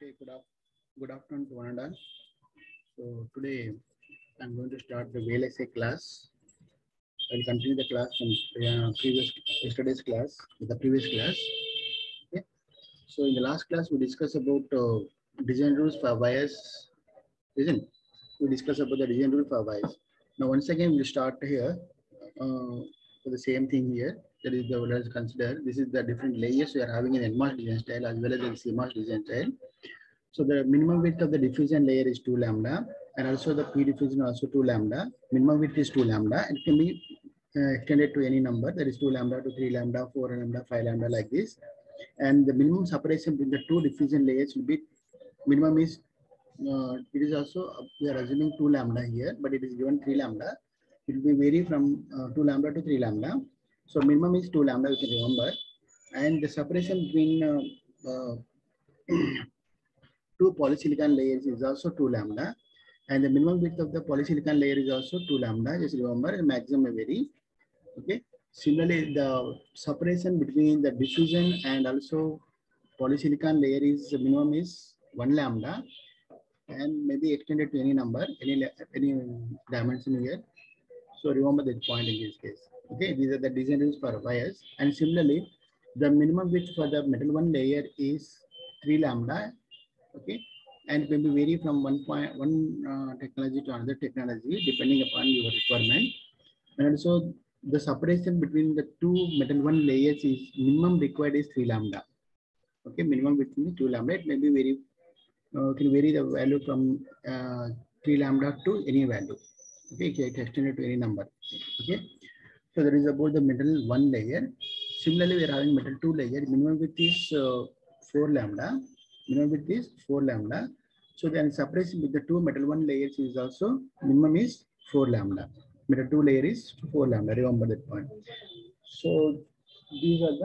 Okay, good afternoon to one and all. So today I'm going to start the VLSA class. I'll continue the class from yesterday's class, the previous class. Okay. So in the last class we discussed about design rules for wires, isn't it? We discussed about the design rule for wires. Now once again we'll start here for the same thing here. That is the let's consider this is the different layers we are having in NMOS design style as well as in CMOS design style. So the minimum width of the diffusion layer is 2 lambda, and also the P diffusion also 2 lambda. Minimum width is 2 lambda. It can be extended to any number. That is 2 lambda to 3 lambda, 4 lambda, 5 lambda like this. And the minimum separation between the two diffusion layers will be minimum is it is also we are assuming 2 lambda here, but it is given 3 lambda. It will be vary from 2 lambda to 3 lambda. So minimum is 2 lambda. You can remember, and the separation between two polysilicon layers is also 2 lambda, and the minimum width of the polysilicon layer is also 2 lambda. Just remember, the maximum may vary. Okay. Similarly, the separation between the diffusion and also polysilicon layer is minimum is 1 lambda, and maybe extended to any number, any dimension here. So remember that point in this case. Okay, these are the design rules for wires, and similarly, the minimum width for the metal one layer is 3 lambda. Okay, and it will be vary from one technology to another technology depending upon your requirement. And also the separation between the two metal one layers is minimum required is 3 lambda. Okay, minimum between 2 lambda. It may be very can vary the value from 3 lambda to any value. Okay, it can extend it to any number. Okay, so that is about the metal one layer. Similarly, we are having metal two layer. Minimum width is 4 lambda. Minimum width is 4 lambda. So then separation with the two metal one layers is also minimum is 4 lambda. Metal two layer is 4 lambda. Remember that point. So these are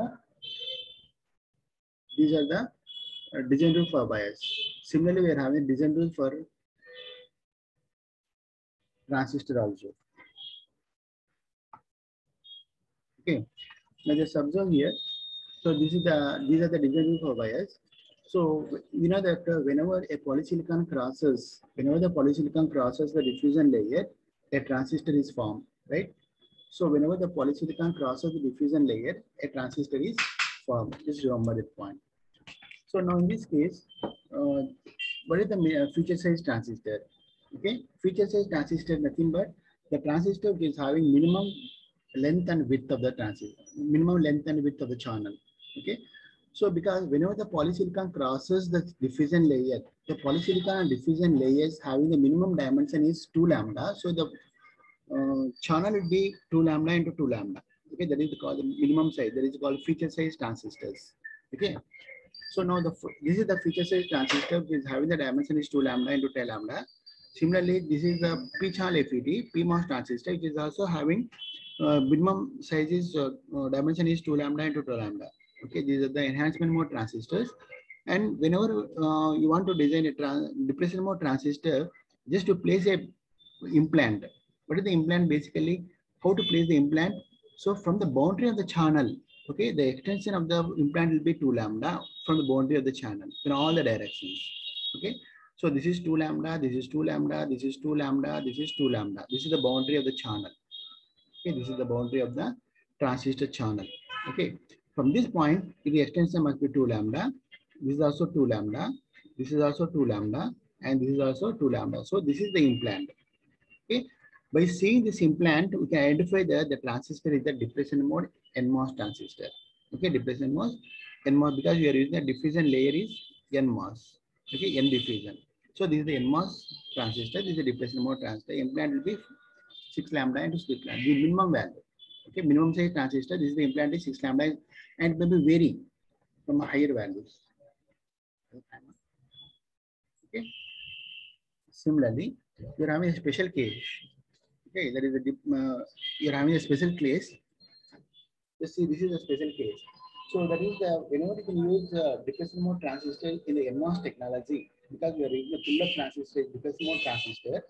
the design rule for wires. Similarly, we are having design rule for transistor also. Okay. Now just observe here. So these are the design rule for wires. So we know that whenever the polysilicon crosses the diffusion layer, a transistor is formed, right? So whenever the polysilicon crosses the diffusion layer, a transistor is formed. Just remember that point. So now in this case, what is the feature size transistor? Okay, feature size transistor nothing but the transistor which is having minimum length and width of the transistor, minimum length and width of the channel. Okay. So because whenever the polysilicon crosses the diffusion layer, the polysilicon and diffusion layers having the minimum dimension is 2 lambda. So the channel will be 2 lambda into 2 lambda. Okay, that is called the minimum size. That is called feature size transistors. Okay. So now this is the feature size transistor which is having the dimension is 2 lambda into 10 lambda. Similarly, this is the P-channel FET, PMOS transistor, which is also having minimum size is dimension is 2 lambda into 2 lambda. Okay, these are the enhancement mode transistors. And whenever you want to design a depletion mode transistor, just to place a implant. What is the implant basically? How to place the implant? So from the boundary of the channel, okay, the extension of the implant will be 2 lambda from the boundary of the channel in all the directions. Okay, so this is 2 lambda, this is 2 lambda, this is 2 lambda, this is 2 lambda. This is the boundary of the channel. Okay, this is the boundary of the transistor channel. Okay, from this point, the extension must be 2 lambda. This is also 2 lambda. This is also 2 lambda, and this is also 2 lambda. So this is the implant. Okay, by seeing this implant, we can identify that the transistor is the depletion mode NMOS transistor. Okay, depletion mode NMOS because we are using the diffusion layer is NMOS. Okay, N diffusion. So this is the NMOS transistor. This is the depletion mode transistor. Implant will be 6 lambda into 6 lambda. The minimum value. Okay, minimum size transistor. This is the implant is 6 lambda, and it may be vary from higher values. Okay. Similarly, you're having a special case. Okay, that is a you're having a special case. Just see, this is a special case. So that is the whenever you can use depletion mode transistor in the NMOS technology because we are using the pull-up transistor, depletion mode transistor.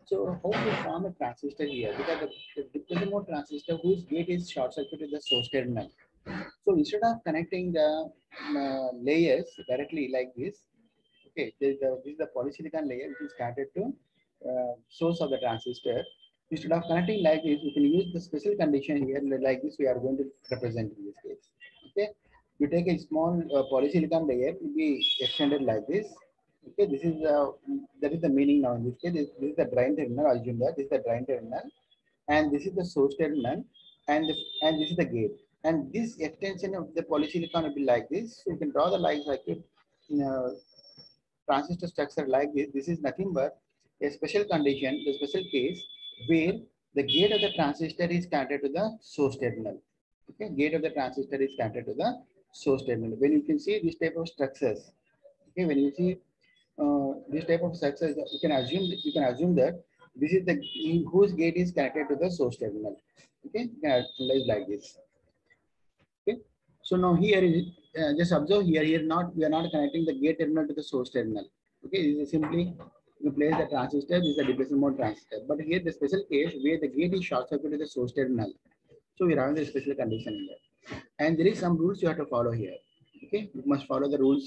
So how to form a transistor here? Because the depletion mode transistor whose gate is short circuit to the source terminal. So instead of connecting the layers directly like this, Okay, this is the polysilicon layer which is connected to source of the transistor. Instead of connecting like this, we can use the special condition here like this. We are going to represent in this case. Okay, you take a small polysilicon layer to be extended like this. Okay, this is that is the meaning now. In this case, this is the drain terminal. Assume that this is the drain terminal, and this is the source terminal, and this is the gate. And this extension of the polysilicon will be like this. So you can draw the lines like it. Transistor structure like this. This is nothing but a special condition, the special case where the gate of the transistor is connected to the source terminal. Okay, gate of the transistor is connected to the source terminal. When you can see this type of structures, okay, when you see this type of structures, you can assume that this is the whose gate is connected to the source terminal. Okay, you can analyze like this. Okay, so now here is just observe here. Here we are not connecting the gate terminal to the source terminal. Okay, this is simply you place the transistor. This is the depletion mode transistor. But here the special case where the gate is short circuit to the source terminal. So we are having the special condition in there. And there is some rules you have to follow here. Okay, you must follow the rules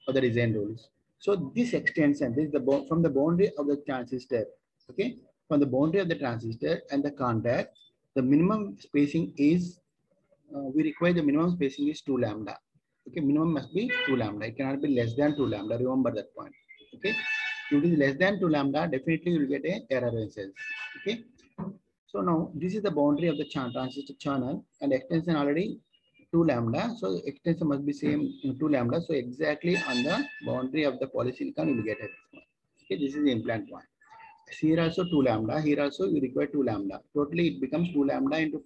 or the design rules. So this extension, this is the from the boundary of the transistor. Okay, from the boundary of the transistor and the contact, the minimum spacing is we require the minimum spacing is 2 lambda. Okay, minimum must be 2 lambda. It cannot be less than 2 lambda. Remember that point. Okay, if it is less than 2 lambda, definitely you will get a error message. Okay, so now this is the boundary of the transistor channel and extension already 2 lambda. So extension must be same 2 lambda. So exactly on the boundary of the polysilicon you will get it. Okay, this is the implant point. Here also 2 lambda. Here also you require 2 lambda. Totally it becomes 2 lambda into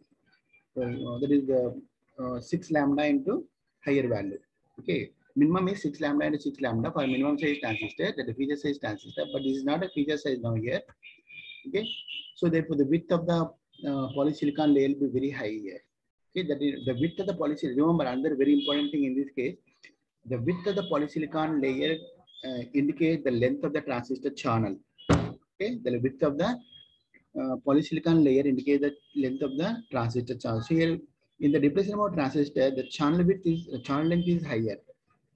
that is the 6 lambda into higher value. Okay, minimum is 6 lambda into 6 lambda for minimum size transistor, that is feature size transistor, but this is not a feature size now here. Okay, so therefore the width of the polysilicon layer will be very high here. Okay, that is the width of the polysilicon. Remember, another very important thing in this case, the width of the polysilicon layer indicates the length of the transistor channel. Okay, the width of the polysilicon layer indicates the length of the transistor channel. So here in the depletion mode transistor, the channel length is higher.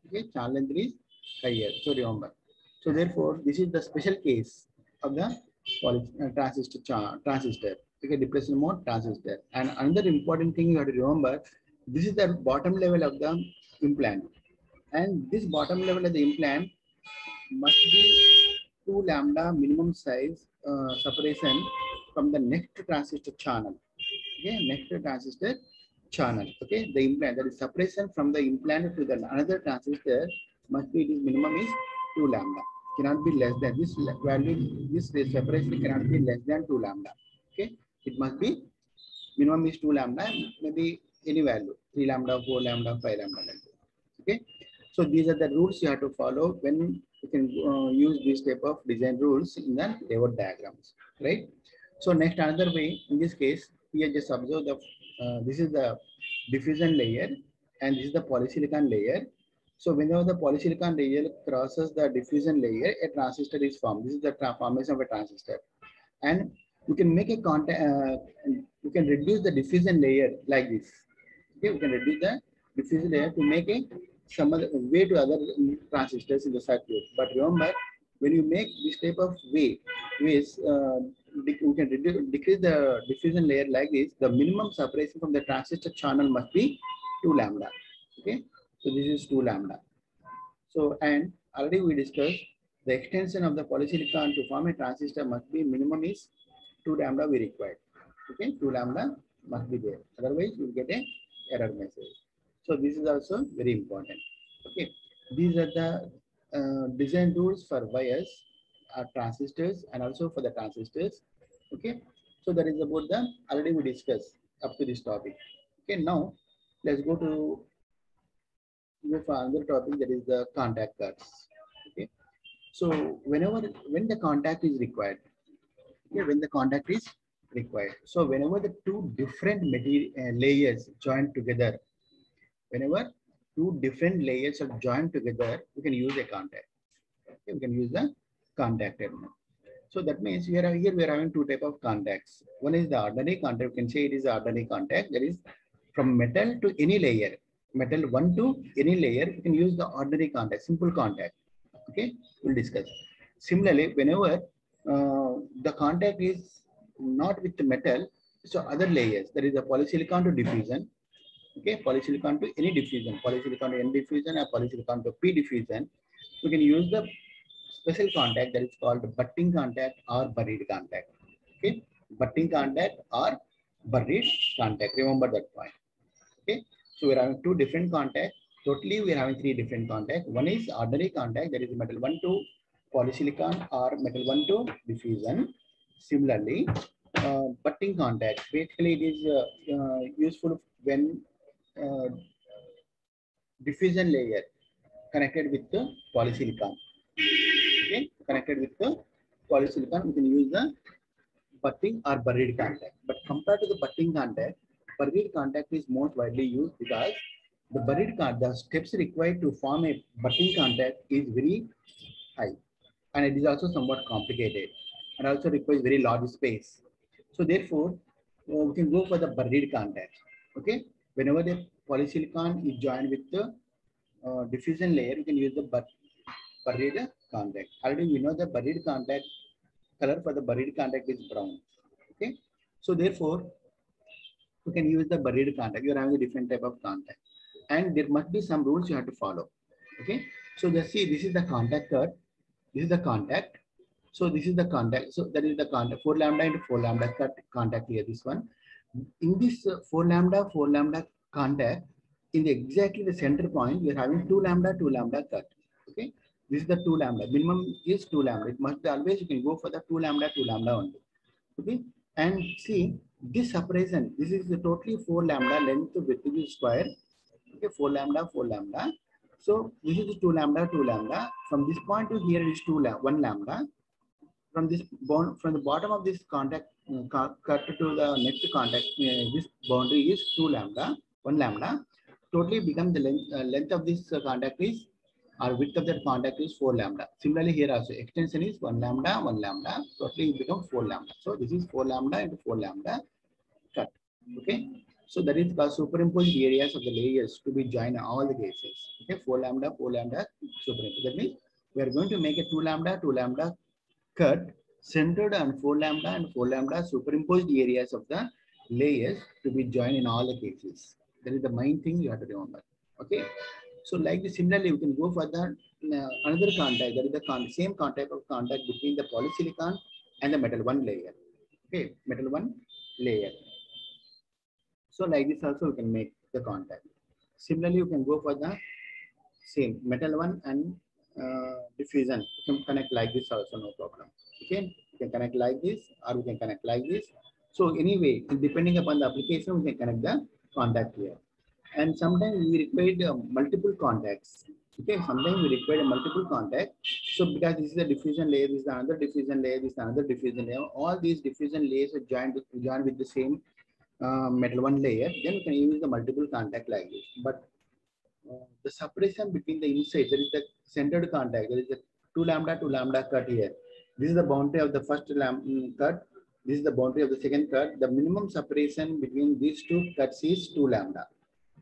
Okay, channel length is higher. So remember. So therefore, this is the special case of the transistor. Okay, depletion mode transistor. And another important thing you have to remember, this is the bottom level of the implant, and this bottom level of the implant must be 2 lambda minimum size separation from the next transistor channel. Okay, next transistor channel. Okay, the implant, that is separation from the implant to the another transistor must be, this minimum is 2 lambda. Cannot be less than this value. This separation cannot be less than 2 lambda. Okay, it must be minimum is 2 lambda, maybe any value, 3 lambda, 4 lambda, 5 lambda like that. Okay, so these are the rules you have to follow when you can use this type of design rules in the layout diagrams, right? So next, another way, in this case, here just observe the this is the diffusion layer and this is the polysilicon layer. So whenever the polysilicon layer crosses the diffusion layer, a transistor is formed. This is the formation of a transistor, and you can make a contact. You can reduce the diffusion layer like this. Okay, we can reduce the diffusion layer to make a some other way to other transistors in the circuit. But remember, when you make this type of ways, you can decrease the diffusion layer like this. The minimum separation from the transistor channel must be 2 lambda. Okay, so this is 2 lambda. So, and already we discussed the extension of the polysilicon to form a transistor must be minimum is 2 lambda we require. Okay, 2 lambda must be there. Otherwise, you will get a error message. So this is also very important. Okay, these are the design rules for wires, transistors, and also for the transistors. Okay, so that is about the already we discussed up to this topic. Okay, now let's go for another topic, that is the contact cards. Okay, so when the contact is required, okay, when the contact is required. So whenever the two different material layers join together, whenever two different layers are joined together, we can use a contact. Okay, we can use the contact terminal. So that means here we are having two type of contacts. One is the ordinary contact. You can say it is the ordinary contact. That is from metal to any layer, metal 1 to any layer. You can use the ordinary contact, simple contact. Okay, we'll discuss. Similarly, whenever the contact is not with the metal, so other layers, there is a polysilicon to diffusion. Okay, polysilicon to any diffusion, polysilicon to N diffusion or polysilicon to P diffusion. We can use the special contact that is called butting contact or buried contact. Okay, butting contact or buried contact. Remember that point. Okay, so we're having two different contacts. Totally, we're having three different contacts. One is ordinary contact, that is metal 1 to polysilicon or metal 1 to diffusion. Similarly, butting contact. Basically, it is useful when uh, diffusion layer connected with the polysilicon. Okay, connected with the polysilicon, we can use the butting or buried contact. But compared to the butting contact, buried contact is most widely used because the steps required to form a butting contact is very high, and it is also somewhat complicated and also requires very large space. So therefore, we can go for the buried contact. Okay, whenever the polysilicon is joined with the diffusion layer, you can use the buried contact. Already we know the buried contact color for the buried contact is brown. Okay, so therefore you can use the buried contact. You're having a different type of contact, and there must be some rules you have to follow. Okay, so just see, this is the contact cut. This is the contact. So this is the contact. So that is the contact 4 lambda into 4 lambda cut contact here. This one in this 4 lambda contact in the exactly the center point we are having 2 lambda cut. Okay, this is the 2 lambda. Minimum is 2 lambda. It must be always you can go for the 2 lambda only. Okay, and see this separation. This is the totally 4 lambda length width is square. Okay, 4 lambda 4 lambda. So this is 2 lambda 2 lambda. From this point to here is 1 lambda. From this bond, from the bottom of this contact cut to the next contact, this boundary is 2 lambda 1 lambda. Totally become the length of this contact is, or width of that contact is 4 lambda. Similarly here also extension is 1 lambda 1 lambda. Totally it becomes 4 lambda. So this is 4 lambda into 4 lambda cut. Okay, so that is the superimposed areas of the layers to be joined in all the cases. Okay, 4 lambda superimposed. That means we are going to make a 2 lambda cut centered on 4 lambda and 4 lambda superimposed areas of the layers to be joined in all the cases. That is the main thing you have to remember. Okay, so like this, similarly we can go for the another contact, that is the same contact of contact between the polysilicon and the metal 1 layer. Okay, metal 1 layer. So like this also we can make the contact. Similarly, you can go for the same metal 1 and diffusion. You can connect like this also, no problem. Okay, you can connect like this or we can connect like this. So anyway, depending upon the application, we can connect the contact here. And sometimes we require multiple contacts. Okay, sometimes we require multiple contacts. So because this is a diffusion layer, this is another diffusion layer, this is another diffusion layer. All these diffusion layers are joined with the same metal 1 layer. Then we can use the multiple contact like this. But the separation between the inside, there is the centered contact, there is a 2 lambda cut here. This is the boundary of the first cut. This is the boundary of the second cut. The minimum separation between these two cuts is 2 lambda.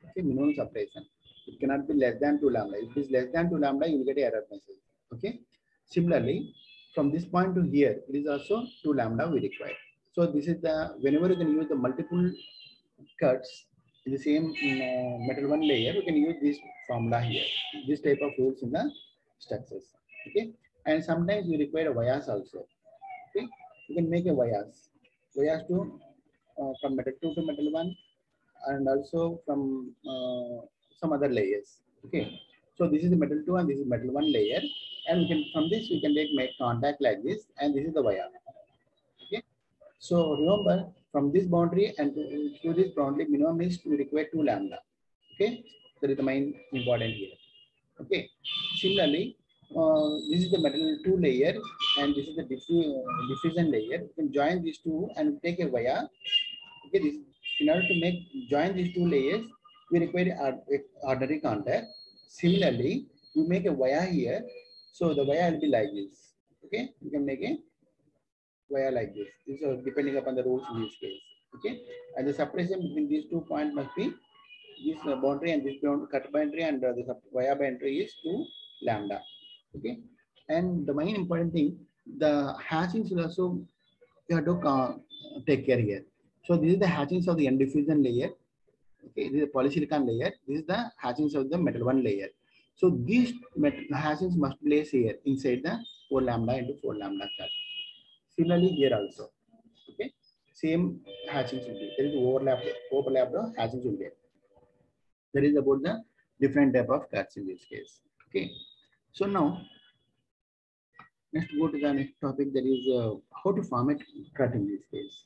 Okay, minimum separation. It cannot be less than 2 lambda. If it is less than 2 lambda, you will get an error message. Okay. Similarly, from this point to here, it is also 2 lambda we require. So this is the, whenever you can use the multiple cuts in the same metal 1 layer, we can use this formula here. This type of rules in the structures. Okay. And sometimes we require a vias also. Okay. You can make a vias. Vias to from metal 2 to metal 1 and also from some other layers. Okay. So this is the metal 2 and this is metal 1 layer. And we can, from this we can make contact like this, and this is the via. Okay. So remember, from this boundary and to this boundary, minimum is we require 2 lambda. Okay. That is the main important here. Okay. Similarly, this is the metal 2 layer and this is the diffusion layer. You can join these two and take a via. Okay. This, in order to join these two layers, we require ordinary contact. Similarly, we make a via here. So the via will be like this. Okay, you can make a via like this. This is depending upon the rules in this case. Okay, and the separation between these 2 points must be this boundary and this cut boundary, and the via boundary is 2 lambda. Okay, And the main important thing, the hatchings will also you have to take care here. So this is the hatchings of the end diffusion layer. Okay, this is the polysilicon layer. This is the hatchings of the metal one layer. So these metal hatchings must place here inside the 4 lambda into 4 lambda cut. Similarly here also. Okay, same hatchings will be. There is overlap the hatchings will be. That is about the different type of cuts in this case. Okay, so now next go to the next topic, that is how to form a cut in this case.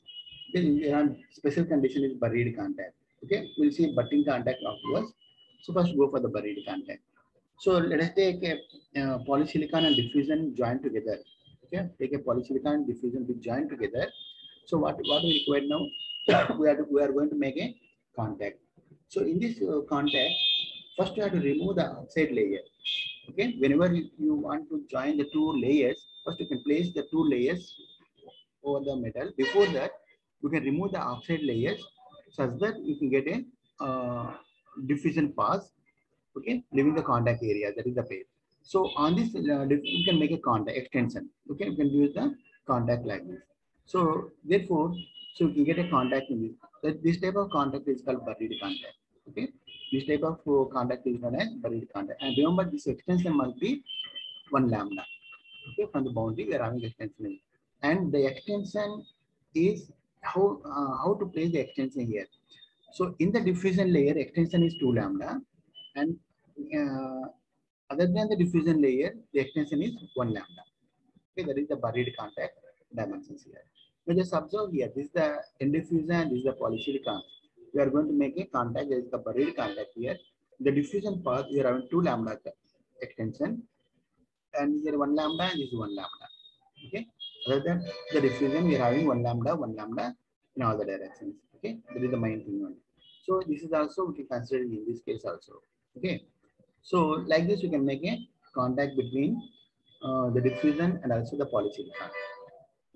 Then special condition is buried contact. Okay, we'll see butting contact afterwards. So first go for the buried contact. So let us take a polysilicon and diffusion joined together. Okay, take a polysilicon and diffusion with joined together. So what we require now? we are going to make a contact. So in this contact, first you have to remove the outside layer. Okay, whenever you want to join the two layers, first you can place the two layers over the metal. Before that, you can remove the outside layers such that you can get a diffusion pass. Okay, leaving the contact area, that is the base. So on this, you can make a contact extension. Okay, you can use the contact like this. So therefore, so you can get a contact in this. That this type of contact is called buried contact. Okay, this type of contact is known as buried contact. And remember, this extension must be 1 lambda. Okay, from the boundary we are having extension, and the extension is how to place the extension here. So in the diffusion layer, extension is 2 lambda, and other than the diffusion layer, the extension is 1 lambda. Okay, that is the buried contact dimensions here. Now just observe here, this is the end diffusion, this is the polysilicon. We are going to make a contact, there is the buried contact here. The diffusion path, we are having 2 lambda extension, and here 1 lambda and this is 1 lambda. Okay, other than the diffusion, we are having 1 lambda in all the directions. Okay, that is the main thing one. So this is also we can consider in this case also. Okay, so like this, you can make a contact between the diffusion and also the polysilicon.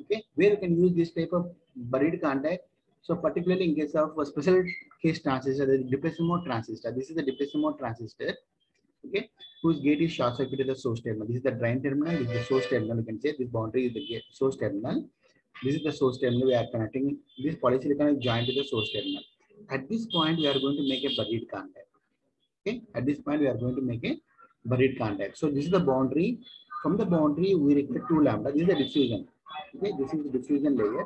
Okay, where you can use this type of buried contact. So particularly in case of a special case transistor, the depressive mode transistor. This is the depressive mode transistor. Okay, whose gate is short circuited to the source terminal. This is the drain terminal. This is the source terminal. You can say this boundary is the gate source terminal. This is the source terminal. We are connecting this polysilicon is joined to the source terminal. At this point, we are going to make a buried contact. Okay, at this point, we are going to make a buried contact. So this is the boundary. From the boundary, we require 2 lambda. This is the diffusion. Okay, this is the diffusion layer.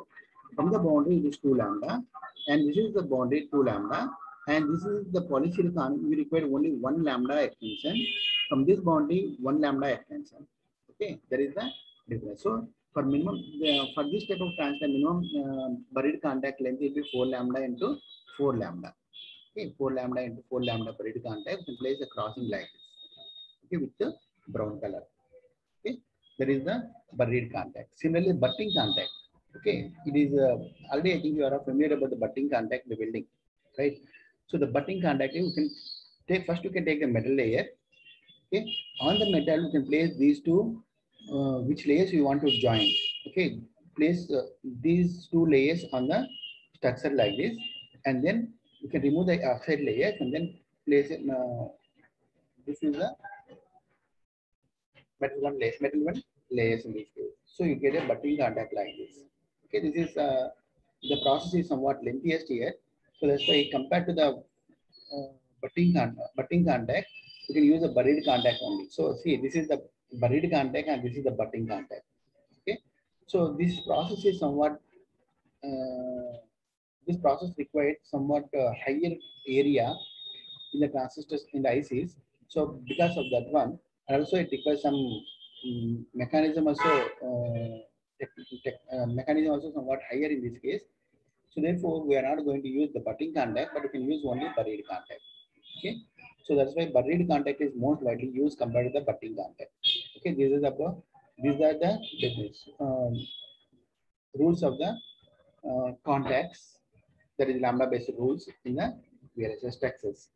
From the boundary, it is 2 lambda, and this is the boundary 2 lambda, and this is the polysilicon. We require only 1 lambda extension. From this boundary, 1 lambda extension. Okay, there is the difference. So for minimum, for this type of transistor, minimum buried contact length will be 4 lambda into 4 lambda. Okay, 4 lambda into 4 lambda buried contact. You can place a crossing like this. Okay, with the brown color. Okay, that is the buried contact. Similarly, butting contact. Okay, it is already I think you are familiar about the butting contact in the building, right? So the butting contact, you can take first. You can take a metal layer. Okay, on the metal you can place these two. Which layers you want to join? Okay, place these 2 layers on the structure like this, and then you can remove the outside layers and then place it. This is the metal one layers in this case. So you get a butting contact like this. Okay, this is the process is somewhat lengthiest here. So that's why compared to the butting contact, you can use a buried contact only. So see, this is the buried contact and this is the butting contact. Okay, so this process is somewhat this process required somewhat higher area in the transistors in the ICs. So because of that one, and also it requires some mechanism also mechanism also somewhat higher in this case. So therefore, we are not going to use the butting contact, but we can use only buried contact. Okay, so that's why buried contact is most widely used compared to the butting contact. Okay, these are the rules of the contacts, that is lambda based rules in the VLSI Texas.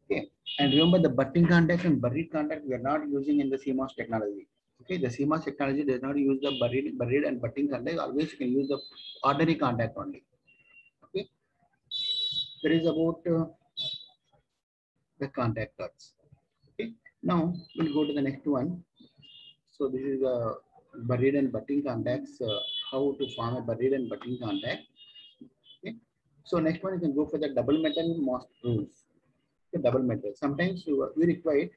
Okay, and remember the butting contact and buried contact we are not using in the CMOS technology. Okay, the CMOS technology does not use the buried and butting contact. Always you can use the ordinary contact only. Okay, that is about the contact cuts. Okay, now we'll go to the next one. So this is a buried and budding contacts, how to form a buried and budding contact. Okay. So next one you can go for the double metal MOS rules. Okay, double metal. Sometimes we require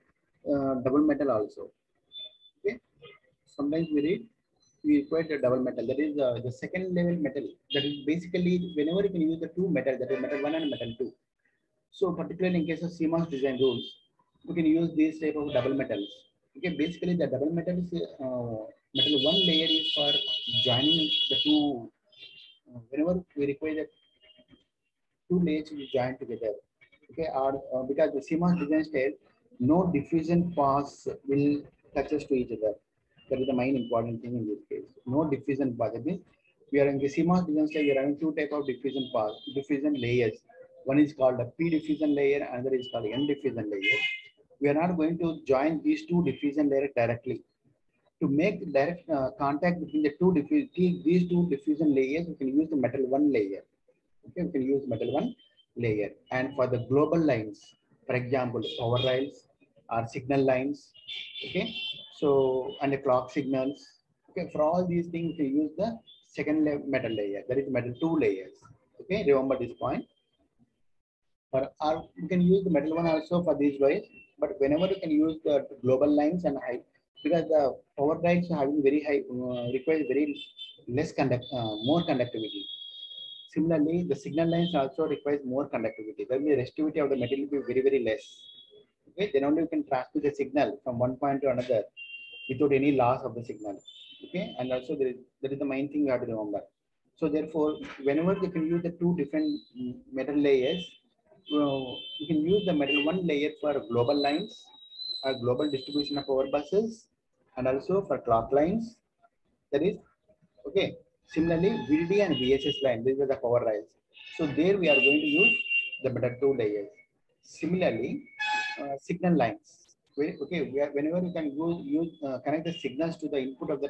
double metal also. Okay. Sometimes we require the double metal. That is the second level metal. That is basically whenever you can use the two metal, that is metal one and metal two. So particularly in case of CMOS design rules, we can use these type of double metals. Okay, basically the double metal is metal one layer is for joining the two. Whenever we require that two layers will join together. Okay, or because the CMOS design style, no diffusion paths will touch us to each other. That is the main important thing in this case. No diffusion path. That means we are in the CMOS design style. We are having two type of diffusion paths, diffusion layers. One is called a P diffusion layer, another is called N diffusion layer. We are not going to join these two diffusion layers directly. To make direct contact between the these two diffusion layers, we can use the metal one layer. Okay, we can use metal one layer. And for the global lines, for example, power rails or signal lines, okay, so and the clock signals, okay, for all these things we use the second metal layer, that is metal two layers. Okay, remember this point. For our, you can use the metal one also for these ways, but whenever you can use the global lines and high, because the power rails are having very high requires very less more conductivity. Similarly, the signal lines also requires more conductivity. Then the resistivity of the material will be very, very less. Okay, then only you can transmit the signal from one point to another without any loss of the signal. Okay, and also that is the main thing you have to remember. So therefore, whenever you can use the two different metal layers, you can use the metal one layer for global lines, global distribution of power buses, and also for clock lines. That is okay. Similarly, VDD and VSS line, these are the power rails. So there we are going to use the metal two layers. Similarly, signal lines. Okay, whenever you can go use connect the signals to the input of the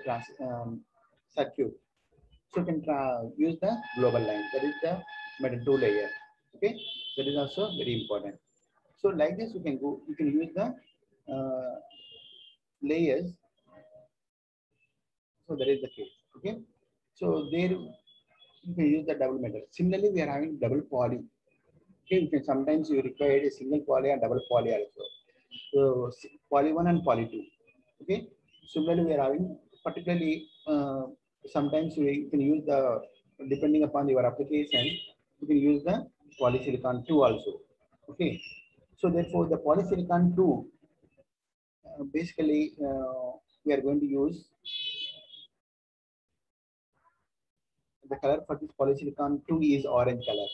circuit, so you can use the global line. That is the metal two layer. Okay, that is also very important. So like this, you can go. You can use the layers. So that is the case. Okay, so there you can use the double metal. Similarly, we are having double poly. Okay, you can sometimes you require a single poly and double poly also. So poly one and poly two. Okay. Similarly, we are having particularly sometimes we can use the depending upon your application, you can use the polysilicon 2 also. Okay. So therefore, the polysilicon 2 basically we are going to use the color for this polysilicon 2 is orange color.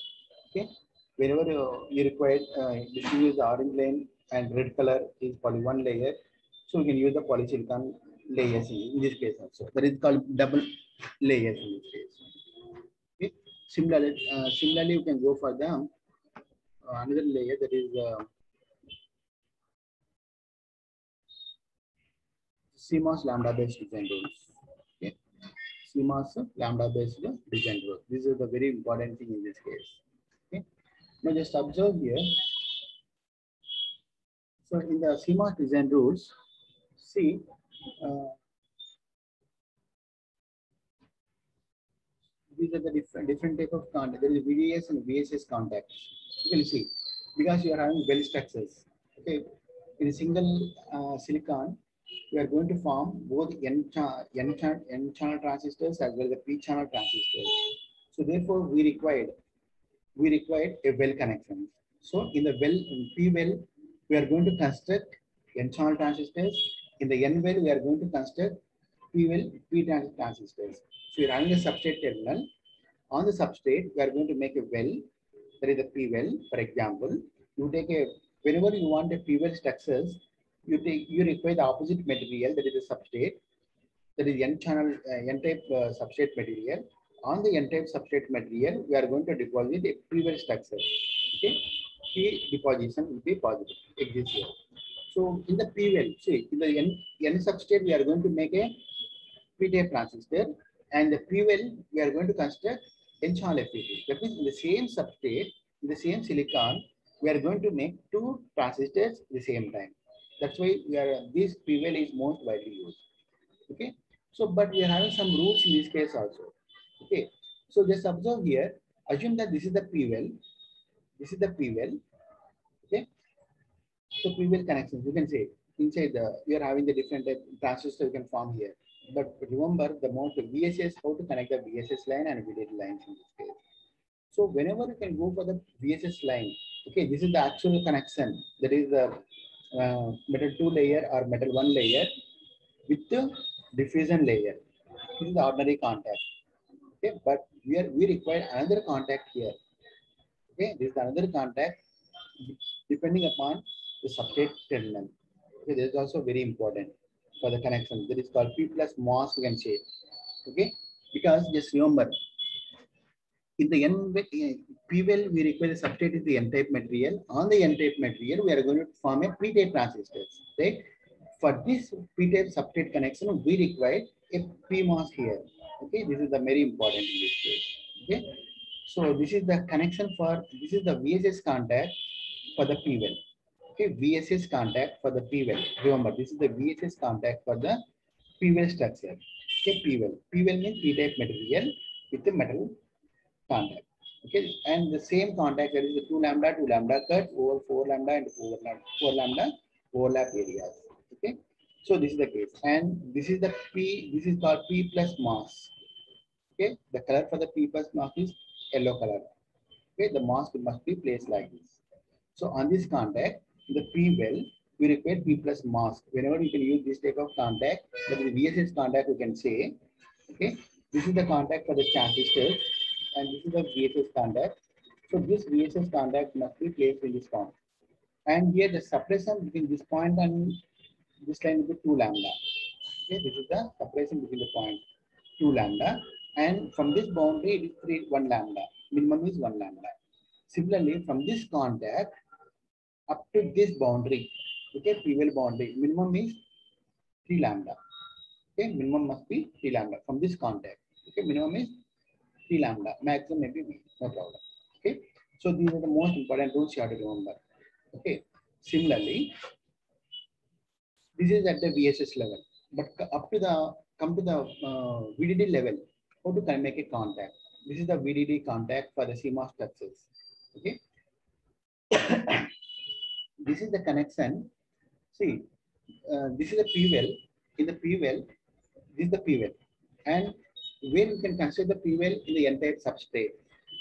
Okay. Whenever you require to use the orange lane and red color is poly one layer, so you can use the polysilicon layers in this case also. That is called double layers in this case. Okay. Similarly, you can go for the another layer, that is CMOS lambda based design rules. Okay. CMOS lambda based design rules. This is the very important thing in this case. Okay. Now just observe here. So in the CMOS design rules, see these are the different type of contact. There is VDS and VSS contacts. You can see because you are having well structures. Okay, in a single silicon, we are going to form both N channel transistors as well as the P channel transistors. So therefore, we required a well connection. So in the well in P well, we are going to construct N channel transistors. In the N well, we are going to construct P well P transistors. So you're having a substrate terminal. On the substrate, we are going to make a well. There is a P well. For example, you take a whenever you want a P well structures, you require the opposite material, that is the substrate. That is N channel N type substrate material. On the N type substrate material, we are going to deposit a P well structure. Okay, P deposition will be positive. Exists here. So in the P well, see in the N substrate, we are going to make a P-type transistor, and the P well we are going to construct N-channel FET. That means in the same substrate, in the same silicon, we are going to make two transistors at the same time. That's why this P well is most widely used. Okay. So, but we are having some rules in this case also. Okay. So just observe here, assume that this is the P well, this is the P well. Okay. So P well connections, you can say inside the, we are having the different type transistor you can form here. But remember the most VSS, how to connect the VSS line and VDD lines in this case. So whenever you can go for the VSS line, okay, this is the actual connection. That is the metal 2 layer or metal 1 layer with the diffusion layer. This is the ordinary contact. Okay, but we require another contact here. Okay, this is another contact depending upon the substrate terminal. Okay, this is also very important for the connection. That is called P plus MOS, we can say. Okay, because just remember in the P well, we require the substrate is the N-type material. On the N-type material, we are going to form a P-type transistors, right? For this P-type substrate connection, we require a PMOS here. Okay, this is the very important in this case. Okay, so this is the connection for, this is the VSS contact for the P well. Okay, VSS contact for the P well. Remember, this is the VSS contact for the P well structure. Okay, P well. P well means P-type material with the metal contact. Okay, and the same contact, that is the 2 lambda cut over 4 lambda and 4 lambda overlap areas. Okay, so this is the case, and this is the P. This is called P plus mass. Okay, the color for the P plus mass is yellow color. Okay, the mask must be placed like this. So on this contact, the P well, we require P plus mask. Whenever you can use this type of contact, that is VSS contact, you can say. Okay, this is the contact for the transistors, and this is the VSS contact. So this VSS contact must be placed in this form. And here the separation between this point and this line will be 2 lambda. Okay, this is the separation between the point 2 lambda. And from this boundary, it is 1 lambda. Minimum is 1 lambda. Similarly, from this contact up to this boundary, okay, P well boundary, minimum is 3 lambda. Okay, minimum must be 3 lambda from this contact. Okay, minimum is 3 lambda, maximum maybe V, no problem. Okay, so these are the most important rules you have to remember. Okay, similarly, this is at the VSS level, but up to the, come to the VDD level, how to make a contact. This is the VDD contact for the CMOS structures. Okay, this is the connection. See, this is the P well. In the P well, this is the P well, and where we can consider the P well in the N-type substrate.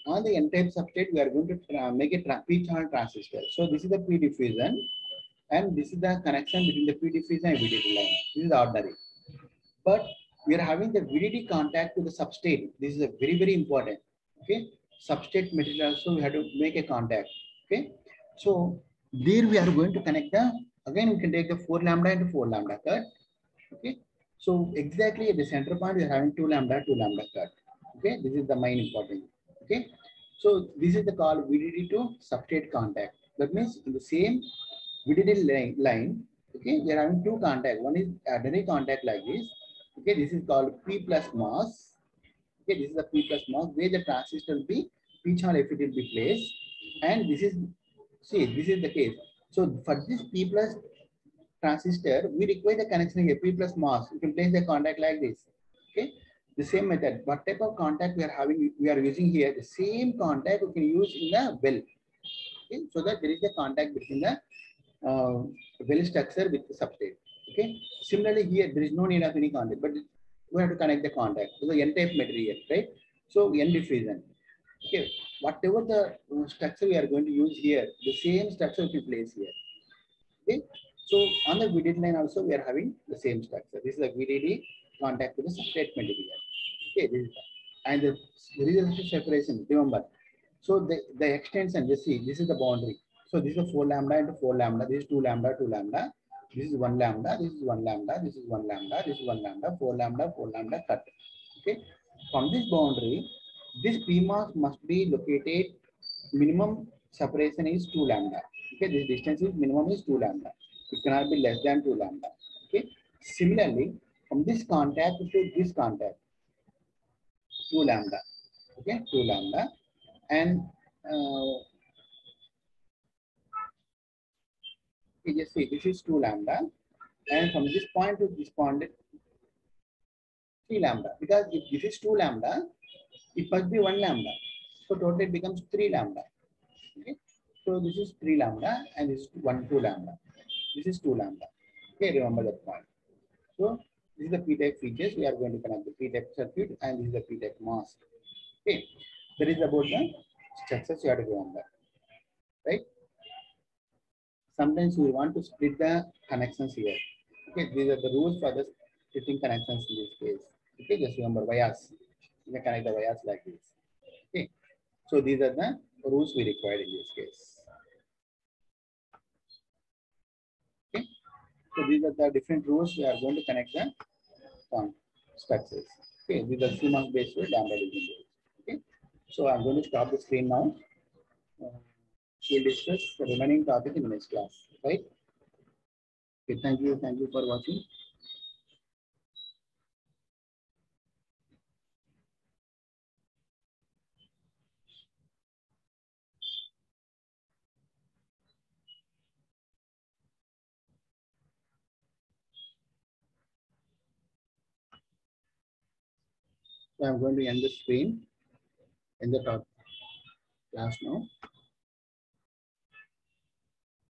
On the N-type substrate, we are going to make a P-channel transistor. So this is the P diffusion, and this is the connection between the P diffusion and VDD line. This is ordinary, but we are having the VDD contact to the substrate. This is a very, very important. Okay, substrate material also we have to make a contact. Okay, so there we are going to connect the, again we can take the 4 lambda into 4 lambda cut. Okay, so exactly at the center point we are having 2 lambda cut. Okay, this is the main important. Okay, so this is the called VDD to substrate contact. That means in the same VDD line, okay, we are having two contact. One is ordinary contact like this. Okay, this is called P plus mass. Okay, this is the P plus mass where the transistor will be P channel if it will be placed, and this is, see, this is the case. So for this P plus transistor, we require the connection here P plus mass. You can place the contact like this. Okay, the same method. What type of contact we are having? We are using here the same contact we can use in the well. Okay, so that there is a contact between the well structure with the substrate. Okay. Similarly, here there is no need of any contact, but we have to connect the contact to the N-type material, right? So N diffusion. Okay. Whatever the structure we are going to use here, the same structure we place here. Okay. So on the VDD line also we are having the same structure. This is the VDD contact to the substrate material. Okay. This is that. And there is a separation. Remember. So the extension, just see, this is the boundary. So this is 4 lambda into 4 lambda. This is 2 lambda, 2 lambda. This is 1 lambda. This is 1 lambda. This is 1 lambda. This is 1 lambda. 4 lambda. 4 lambda cut. Okay. From this boundary, this PMOS must be located. Minimum separation is 2 lambda. Okay. This distance is minimum is 2 lambda. It cannot be less than 2 lambda. Okay. Similarly, from this contact to this contact, 2 lambda. Okay. 2 lambda. And you just see this is 2 lambda, and from this point to this point 3 lambda, because if this is 2 lambda, it must be 1 lambda. So total it becomes 3 lambda. Okay. So this is 3 lambda and this is 2 lambda. This is 2 lambda. Okay, remember that point. So this is the p-type features. We are going to connect the p-type circuit and this is the p-type mask. Okay. That is about the structures you have to remember. Right? Sometimes we want to split the connections here. Okay, these are the rules for the splitting connections in this case. Okay, just remember bias. You can connect the bias like this. Okay, so these are the rules we required in this case. Okay, so these are the different rules we are going to connect the structures. Okay, these are CMOS based with lambda division. Okay, so I'm going to stop the screen now. We'll discuss the remaining topic in the next class. Right? Okay, thank you for watching. So I'm going to end the screen in the top class now.